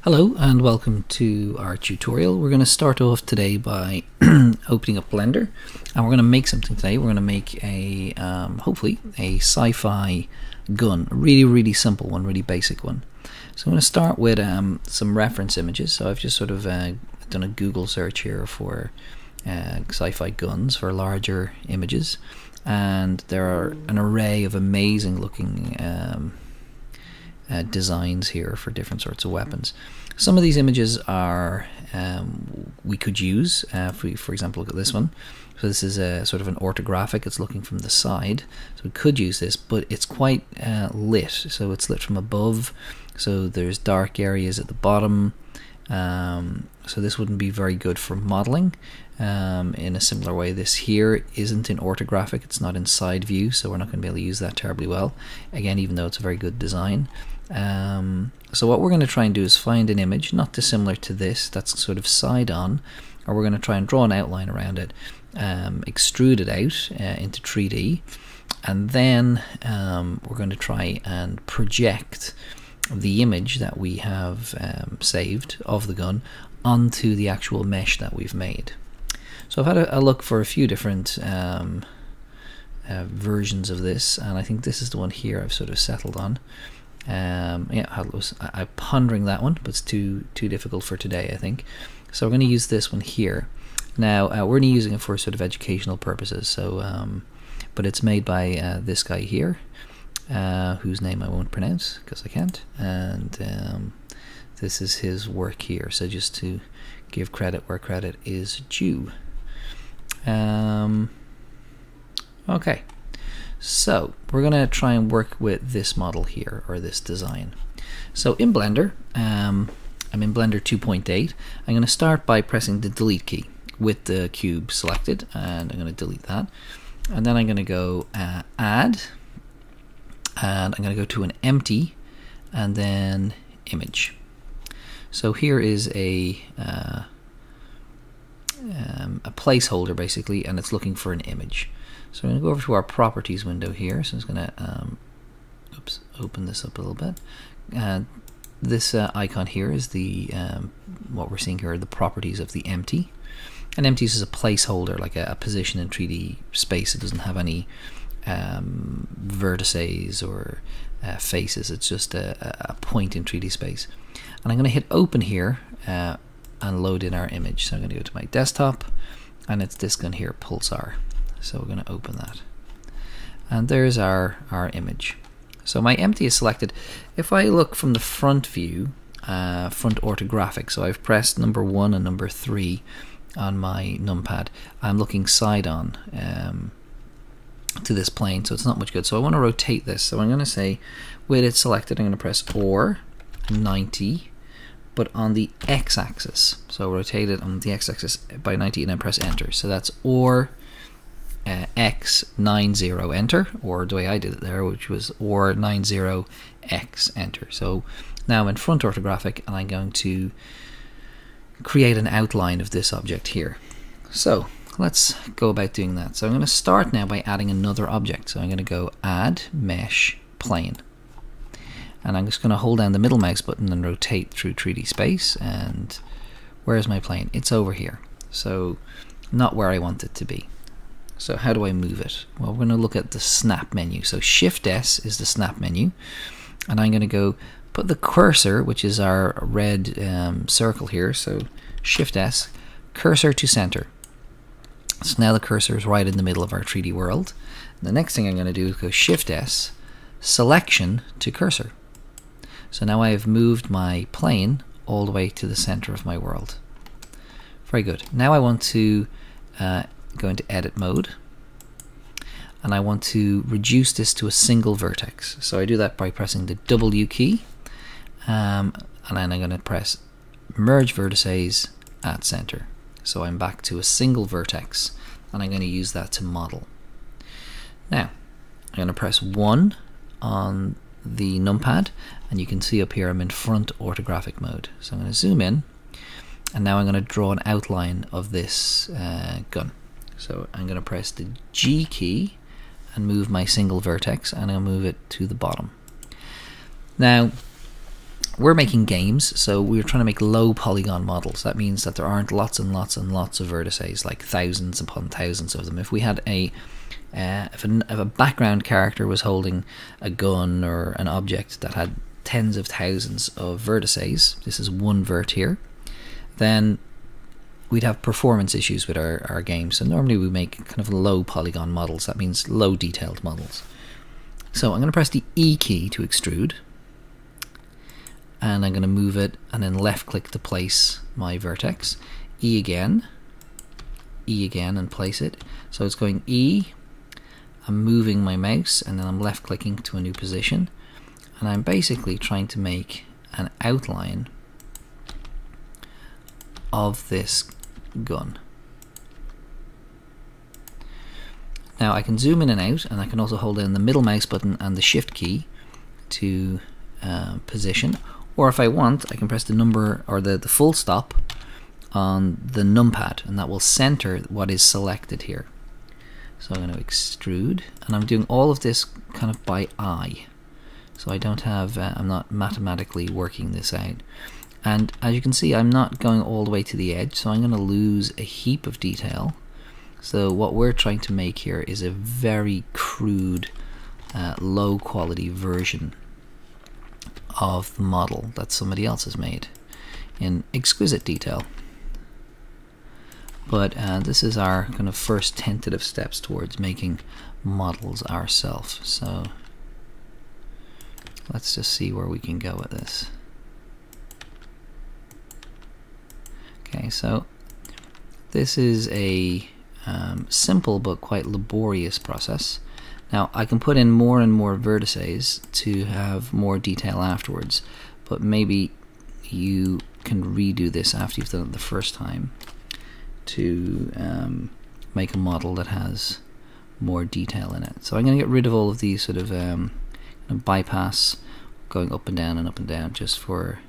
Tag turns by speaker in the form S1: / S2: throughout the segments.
S1: Hello and welcome to our tutorial. We're going to start off today by opening up Blender, and we're going to make something today. We're going to make a hopefully a sci-fi gun, a really simple one, really basic one. So I'm going to start with some reference images. So I've just sort of done a Google search here for sci-fi guns for larger images, and there are an array of amazing looking designs here for different sorts of weapons. Some of these images are we could use if we, for example, look at this one. So this is a sort of an orthographic. It's looking from the side, so we could use this, but it's quite lit. So it's lit from above, so there's dark areas at the bottom. So this wouldn't be very good for modeling. In a similar way, this here isn't in orthographic, it's not in side view, so we're not going to be able to use that terribly well, again, even though it's a very good design. So what we're going to try and do is find an image not dissimilar to this, that's sort of side on, or we're going to try and draw an outline around it, extrude it out into 3D, and then we're going to try and project the image that we have saved of the gun onto the actual mesh that we've made. So I've had a look for a few different versions of this, and I think this is the one here I've sort of settled on. I'm pondering that one, but it's too difficult for today, I think. So we're going to use this one here. Now we're only using it for sort of educational purposes. So, but it's made by this guy here, whose name I won't pronounce because I can't. And this is his work here. So just to give credit where credit is due. Okay. So we're going to try and work with this model here, or this design. So in Blender, I'm in Blender 2.8. I'm going to start by pressing the delete key with the cube selected, and I'm going to delete that. And then I'm going to go add, and I'm going to go to an empty, and then image. So here is a placeholder basically, and it's looking for an image. So I'm going to go over to our properties window here. So I'm just going to open this up a little bit. This icon here is the what we're seeing here are the properties of the empty. And empty is a placeholder, like a position in 3D space. It doesn't have any vertices or faces. It's just a point in 3D space. And I'm going to hit open here and load in our image. So I'm going to go to my desktop, and it's this gun here, Pulsar. So we're going to open that, and there's our image. So my empty is selected. If I look from the front view, front orthographic, so I've pressed number 1 and number 3 on my numpad, I'm looking side on to this plane, so it's not much good. So I want to rotate this, so I'm going to say with it selected, I'm going to press or 90, but on the x-axis. So rotate it on the x-axis by 90 and then press enter. So that's or x90 enter, or the way I did it there, which was or 90x enter. So now I'm in front orthographic, and I'm going to create an outline of this object here. So let's go about doing that. So I'm going to start now by adding another object. So I'm going to go add mesh plane, and I'm just going to hold down the middle mouse button and rotate through 3D space. And where's my plane? It's over here, so not where I want it to be. So how do I move it? Well, we're going to look at the snap menu. So Shift S is the snap menu, and I'm going to go put the cursor, which is our red circle here. So Shift S, cursor to center. So now the cursor is right in the middle of our 3D world. And the next thing I'm going to do is go Shift S, selection to cursor. So now I have moved my plane all the way to the center of my world. Very good. Now I want to go into edit mode, and I want to reduce this to a single vertex. So I do that by pressing the W key, and then I'm going to press merge vertices at center. So I'm back to a single vertex, and I'm going to use that to model. Now I'm going to press 1 on the numpad, and you can see up here I'm in front orthographic mode. So I'm going to zoom in, and now I'm going to draw an outline of this gun. So I'm going to press the G key and move my single vertex, and I'll move it to the bottom. Now we're making games, so we're trying to make low polygon models. That means that there aren't lots and lots and lots of vertices, like thousands upon thousands of them. If we had if a background character was holding a gun or an object that had tens of thousands of vertices, this is one vert here, then we'd have performance issues with our game. So normally we make kind of low polygon models. That means low detailed models. So I'm going to press the E key to extrude, and I'm going to move it and then left click to place my vertex. E again, and place it. So it's going E, I'm moving my mouse, and then I'm left clicking to a new position, and I'm basically trying to make an outline of this gun. Now I can zoom in and out, and I can also hold down the middle mouse button and the shift key to position, or if I want I can press the number or the full stop on the numpad, and that will center what is selected here. So I'm going to extrude, and I'm doing all of this kind of by eye, so I don't have I'm not mathematically working this out. And as you can see, I'm not going all the way to the edge, so I'm going to lose a heap of detail. So what we're trying to make here is a very crude, low quality version of the model that somebody else has made in exquisite detail. But this is our kind of first tentative steps towards making models ourselves. So let's just see where we can go with this. Okay, so this is a simple but quite laborious process. Now I can put in more and more vertices to have more detail afterwards, but maybe you can redo this after you've done it the first time to make a model that has more detail in it. So I'm going to get rid of all of these sort of bypass going up and down just for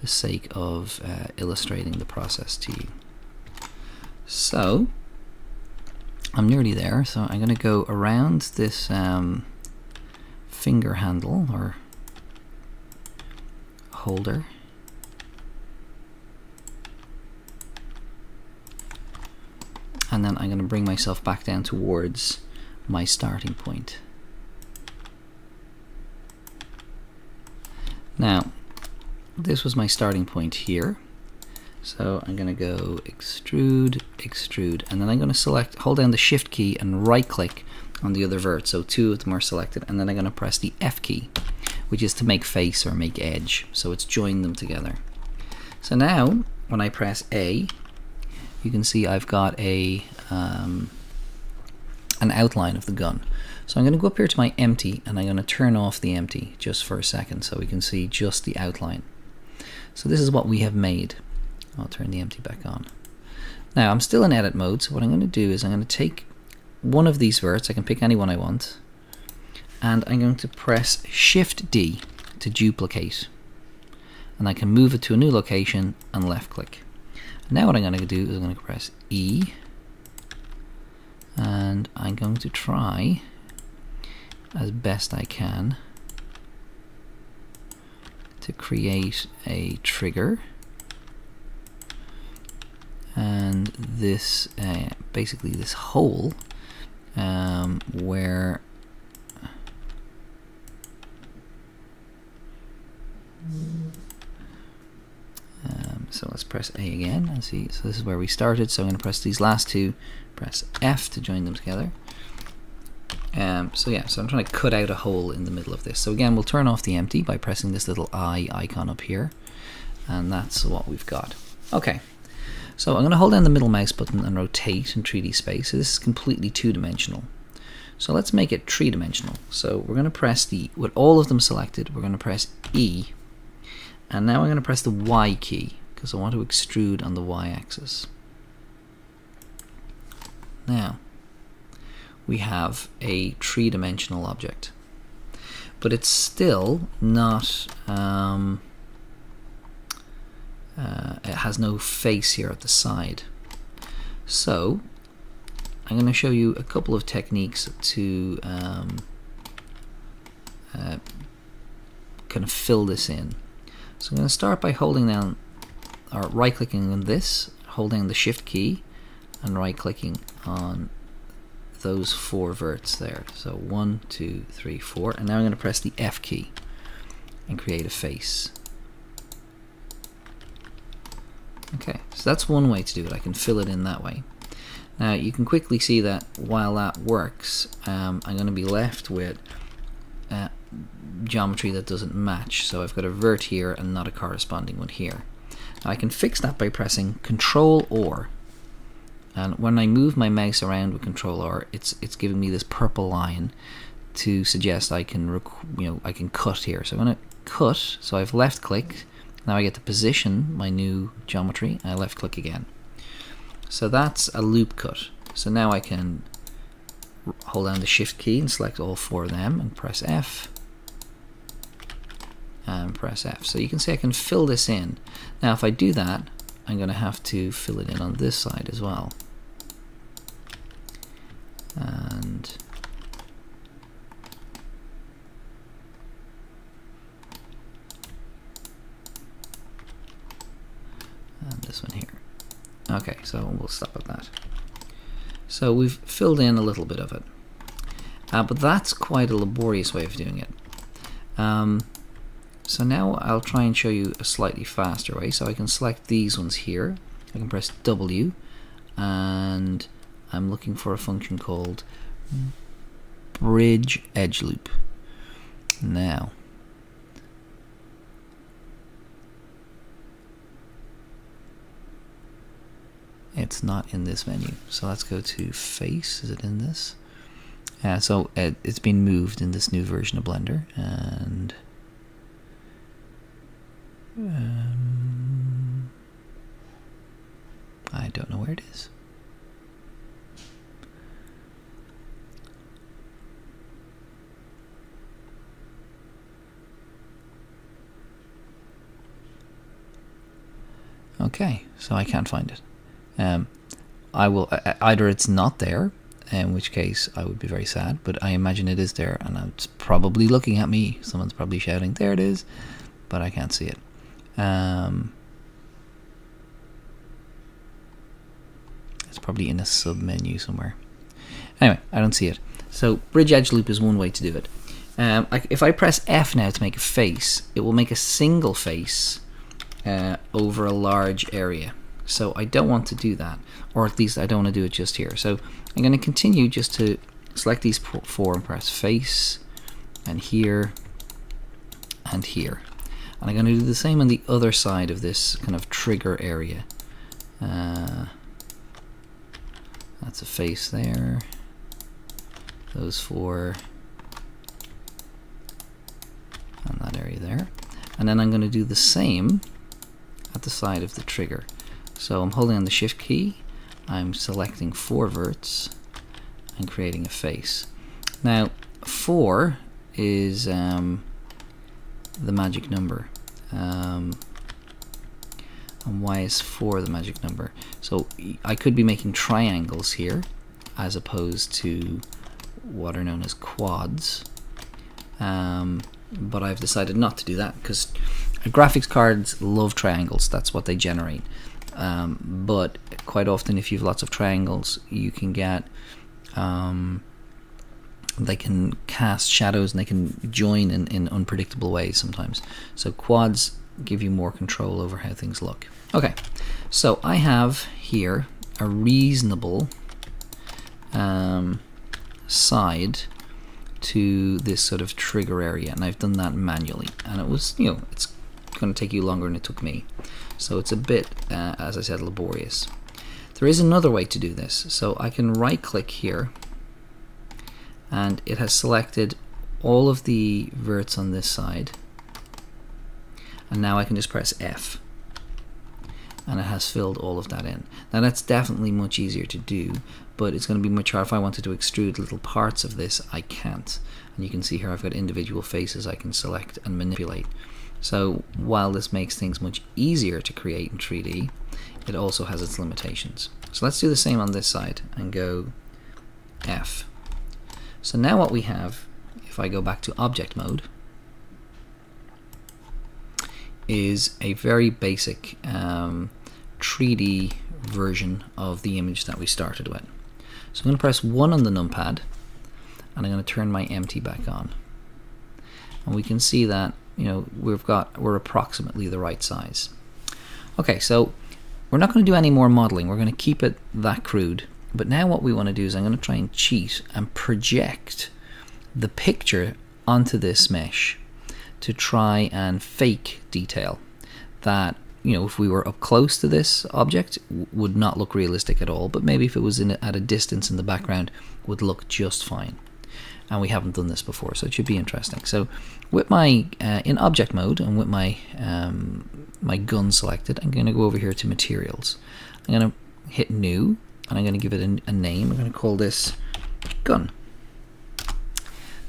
S1: the sake of illustrating the process to you. So I'm nearly there, so I'm going to go around this finger handle or holder, and then I'm going to bring myself back down towards my starting point. Now this was my starting point here, so I'm going to go extrude, and then I'm going to hold down the shift key and right click on the other vert, so two of them are selected, and then I'm going to press the F key, which is to make face or make edge, so it's joined them together. So now when I press A, you can see I've got an outline of the gun. So I'm going to go up here to my empty, and I'm going to turn off the empty just for a second so we can see just the outline. So this is what we have made. I'll turn the empty back on. Now I'm still in edit mode, so what I'm going to do is I'm going to take one of these verts, I can pick any one I want, and I'm going to press Shift D to duplicate, and I can move it to a new location and left click. Now what I'm going to do is I'm going to press E, and I'm going to try as best I can to create a trigger, and this basically this hole where so let's press A again and see. So this is where we started, so I'm going to press these last two, press F to join them together. So I'm trying to cut out a hole in the middle of this. So again, we'll turn off the empty by pressing this little eye icon up here, and that's what we've got. Okay, so I'm going to hold down the middle mouse button and rotate in 3D space. So this is completely two-dimensional. So let's make it three-dimensional. So we're going to press with all of them selected, we're going to press E, and now I'm going to press the Y key because I want to extrude on the Y axis. Now we have a three-dimensional object, but it's still not it has no face here at the side. So I'm going to show you a couple of techniques to kind of fill this in. So I'm going to start by holding down, or right clicking on this, holding the shift key and right clicking on those 4 verts there. So 1, 2, 3, 4, and now I'm going to press the F key and create a face. Okay, so that's one way to do it. I can fill it in that way. Now you can quickly see that while that works, I'm going to be left with geometry that doesn't match. So I've got a vert here and not a corresponding one here. Now I can fix that by pressing Control or, and when I move my mouse around with Control or, it's giving me this purple line to suggest I can I can cut here. So I'm going to cut. So I've left clicked. Now I get to position my new geometry, and I left click again. So that's a loop cut. So now I can hold down the shift key and select all 4 of them and press F and press F. So you can see I can fill this in. Now if I do that, I'm going to have to fill it in on this side as well. And this one here. Okay, so we'll stop at that. So we've filled in a little bit of it, but that's quite a laborious way of doing it. So now I'll try and show you a slightly faster way. So I can select these ones here. I can press W, and I'm looking for a function called bridge edge loop. Now it's not in this menu, so let's go to face. Is it in this? So it's been moved in this new version of Blender, and I don't know where it is. Okay, so I can't find it. I will either it's not there, in which case I would be very sad, but I imagine it is there, and it's probably looking at me. Someone's probably shouting, "There it is," but I can't see it. It's probably in a sub menu somewhere. Anyway, I don't see it. So bridge edge loop is one way to do it. If I press F now to make a face, it will make a single face over a large area. So I don't want to do that, or at least I don't want to do it just here. So I'm going to continue just to select these 4 and press face, and here, and here. And I'm going to do the same on the other side of this kind of trigger area. That's a face there. Those 4. And that area there. And then I'm going to do the same at the side of the trigger. So I'm holding on the shift key, I'm selecting 4 verts and creating a face. Now 4 is the magic number. And why is 4 the magic number? So I could be making triangles here as opposed to what are known as quads, but I've decided not to do that because graphics cards love triangles. That's what they generate. But quite often if you have lots of triangles, you can get they can cast shadows and they can join in unpredictable ways sometimes. So quads give you more control over how things look. Okay, so I have here a reasonable side to this sort of trigger area, and I've done that manually, and it was, it's going to take you longer than it took me, so it's a bit as I said, laborious. There is another way to do this. So I can right click here, and it has selected all of the verts on this side, and now I can just press F and it has filled all of that in. Now that's definitely much easier to do, but it's going to be much harder. If I wanted to extrude little parts of this, I can't. And you can see here I've got individual faces I can select and manipulate. So while this makes things much easier to create in 3D, it also has its limitations. So let's do the same on this side and go F. So now what we have, if I go back to object mode, is a very basic 3D version of the image that we started with. So I'm going to press 1 on the numpad, and I'm going to turn my empty back on. And we can see that, you know, we're approximately the right size. Okay, so we're not going to do any more modeling. We're going to keep it that crude. But now what we want to do is I'm going to try and cheat and project the picture onto this mesh to try and fake detail that, you know, if we were up close to this object would not look realistic at all, but maybe if it was at a distance in the background would look just fine. And we haven't done this before, so it should be interesting. So with my in object mode and with my my gun selected, I'm going to go over here to materials. I'm going to hit new, and I'm going to give it a name. I'm going to call this gun.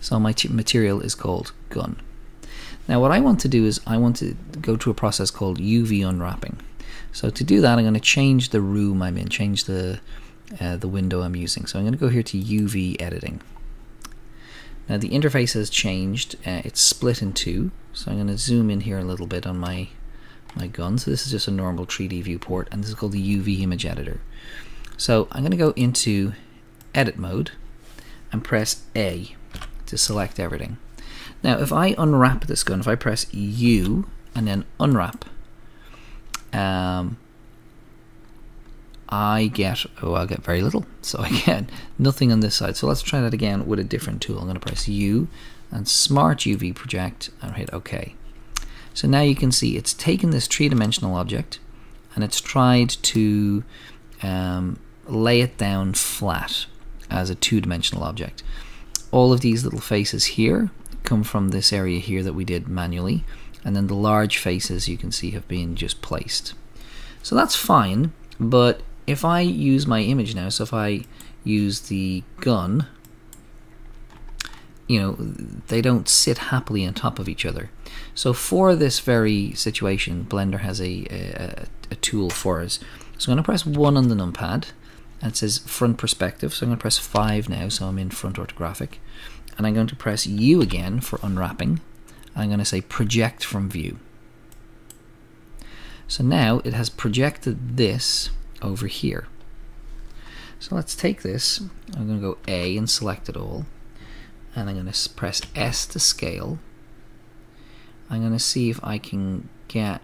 S1: So my material is called gun. Now what I want to do is I want to go to a process called UV unwrapping. So to do that, I'm going to change the room I'm in, change the window I'm using. So I'm going to go here to UV editing. Now the interface has changed. It's split in two. So I'm going to zoom in here a little bit on my gun. So this is just a normal 3D viewport, and this is called the UV image editor. So I'm going to go into edit mode and press A to select everything. Now if I unwrap this gun, if I press U and then unwrap, I'll get very little. So I get nothing on this side. So let's try that again with a different tool. I'm going to press U and Smart UV Project and hit OK. So now you can see it's taken this three-dimensional object and it's tried to lay it down flat as a two-dimensional object. All of these little faces here come from this area here that we did manually, and then the large faces you can see have been just placed. So that's fine, but if I use my image now, so if I use the gun, you know, they don't sit happily on top of each other. So for this very situation, Blender has a tool for us. So I'm going to press 1 on the numpad, and it says front perspective, so I'm going to press 5 now, so I'm in front orthographic. And I'm going to press U again for unwrapping. I'm going to say project from view. So now it has projected this over here. So let's take this, I'm going to go A and select it all, and I'm going to press S to scale. I'm going to see if I can get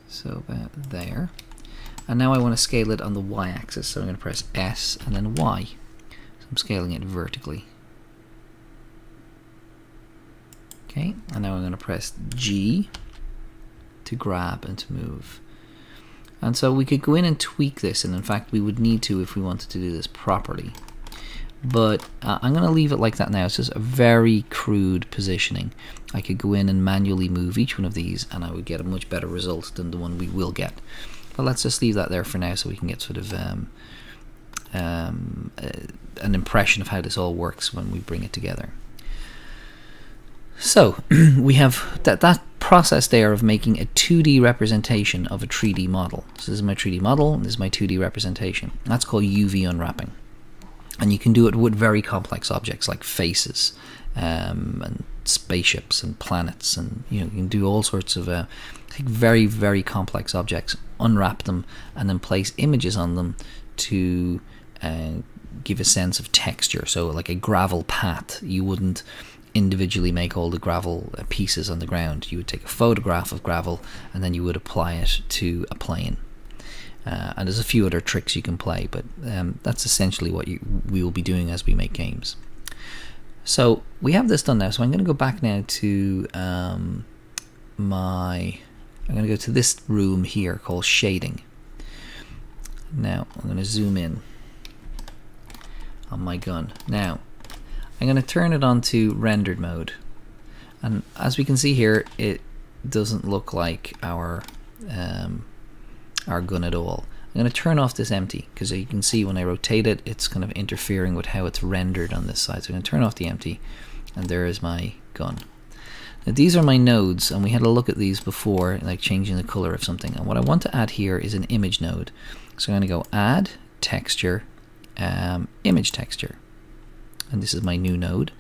S1: so about there, and now I want to scale it on the y-axis, so I'm going to press S and then Y. So I'm scaling it vertically. Okay, and now I'm going to press G to grab and to move. And so we could go in and tweak this, and in fact we would need to if we wanted to do this properly. But I'm going to leave it like that now. It's just a very crude positioning. I could go in and manually move each one of these and I would get a much better result than the one we will get. But let's just leave that there for now so we can get sort of an impression of how this all works when we bring it together. So we have that process there of making a 2D representation of a 3D model. So this is my 3D model, and this is my 2D representation. That's called UV unwrapping. And you can do it with very complex objects like faces and spaceships and planets, and you can do all sorts of take very, very complex objects, unwrap them, and then place images on them to give a sense of texture. So like a gravel path, you wouldn't individually make all the gravel pieces on the ground. You would take a photograph of gravel and then you would apply it to a plane. And there's a few other tricks you can play, but that's essentially what we will be doing as we make games. So we have this done now, so I'm going to go back now to I'm going to go to this room here called shading. Now I'm going to zoom in on my gun. Now I'm going to turn it on to rendered mode, and as we can see here, it doesn't look like our gun at all. I'm going to turn off this empty because you can see when I rotate it, it's kind of interfering with how it's rendered on this side. So I'm going to turn off the empty, and there is my gun. Now these are my nodes, and we had a look at these before, like changing the color of something. And what I want to add here is an image node. So I'm going to go add texture, image texture. And this is my new node.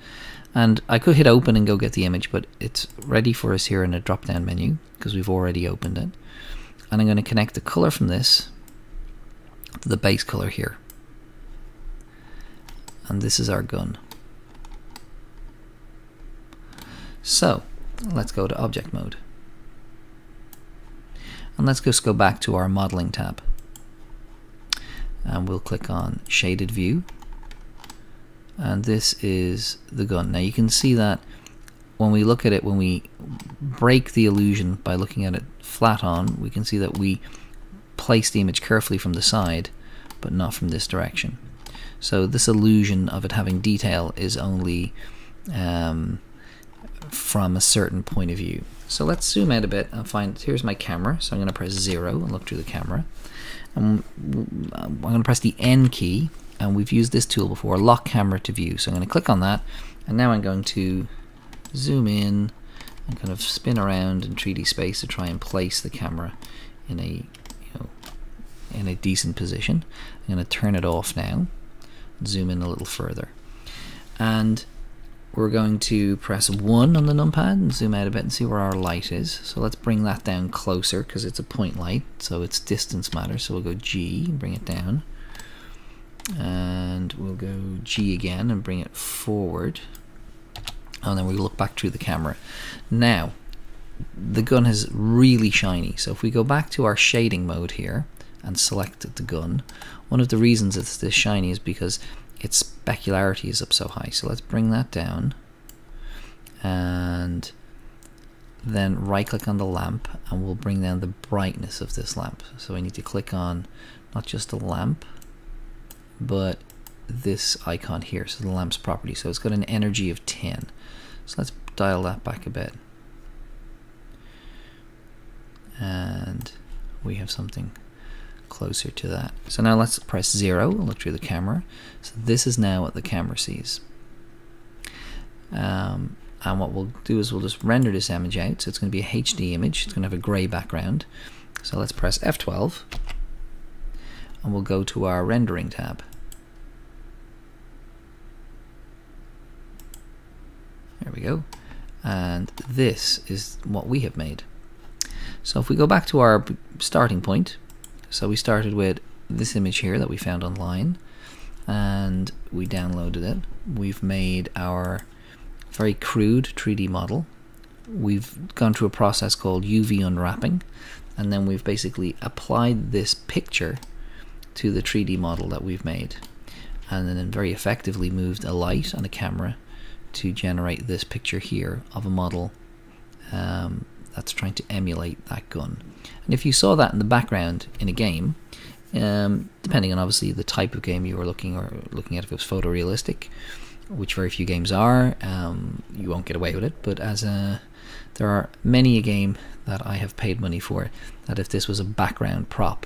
S1: And I could hit open and go get the image, but it's ready for us here in a drop down menu because we've already opened it. And I'm going to connect the color from this to the base color here. And this is our gun. So let's go to object mode. And let's just go back to our modeling tab. And we'll click on shaded view. And this is the gun. Now you can see that when we look at it, when we break the illusion by looking at it flat on, we can see that we place the image carefully from the side, but not from this direction. So this illusion of it having detail is only from a certain point of view. So let's zoom out a bit and find, here's my camera. So I'm going to press 0 and look through the camera. And I'm going to press the N key, and we've used this tool before, lock camera to view. So I'm going to click on that, and now I'm going to zoom in and kind of spin around in 3D space to try and place the camera in a, in a decent position. I'm going to turn it off now, zoom in a little further, and we're going to press 1 on the numpad and zoom out a bit and see where our light is. So let's bring that down closer because it's a point light, so its distance matters. So we'll go G and bring it down, and we'll go G again and bring it forward, and then we look back through the camera. Now the gun is really shiny, so if we go back to our shading mode here and select the gun, one of the reasons it's this shiny is because its specularity is up so high. So let's bring that down, and then right click on the lamp, and we'll bring down the brightness of this lamp. So we need to click on not just the lamp, but this icon here, so the lamp's property. So it's got an energy of 10. So let's dial that back a bit, and we have something closer to that. So now let's press 0 and look through the camera. So this is now what the camera sees. And what we'll do is we'll just render this image out. So it's going to be a HD image. It's going to have a grey background. So let's press F12, and we'll go to our rendering tab. There we go. And this is what we have made. So if we go back to our starting point, so we started with this image here that we found online, and we downloaded it. We've made our very crude 3D model. We've gone through a process called UV unwrapping, and then we've basically applied this picture to the 3D model that we've made, and then very effectively moved a light and a camera to generate this picture here of a model that's trying to emulate that gun. And if you saw that in the background in a game, depending on obviously the type of game you were looking at, if it was photorealistic, which very few games are, you won't get away with it. But as there are many a game that I have paid money for, that if this was a background prop,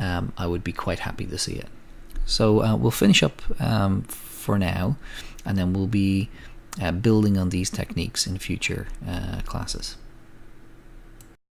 S1: I would be quite happy to see it. So we'll finish up for now, and then we'll be building on these techniques in future classes.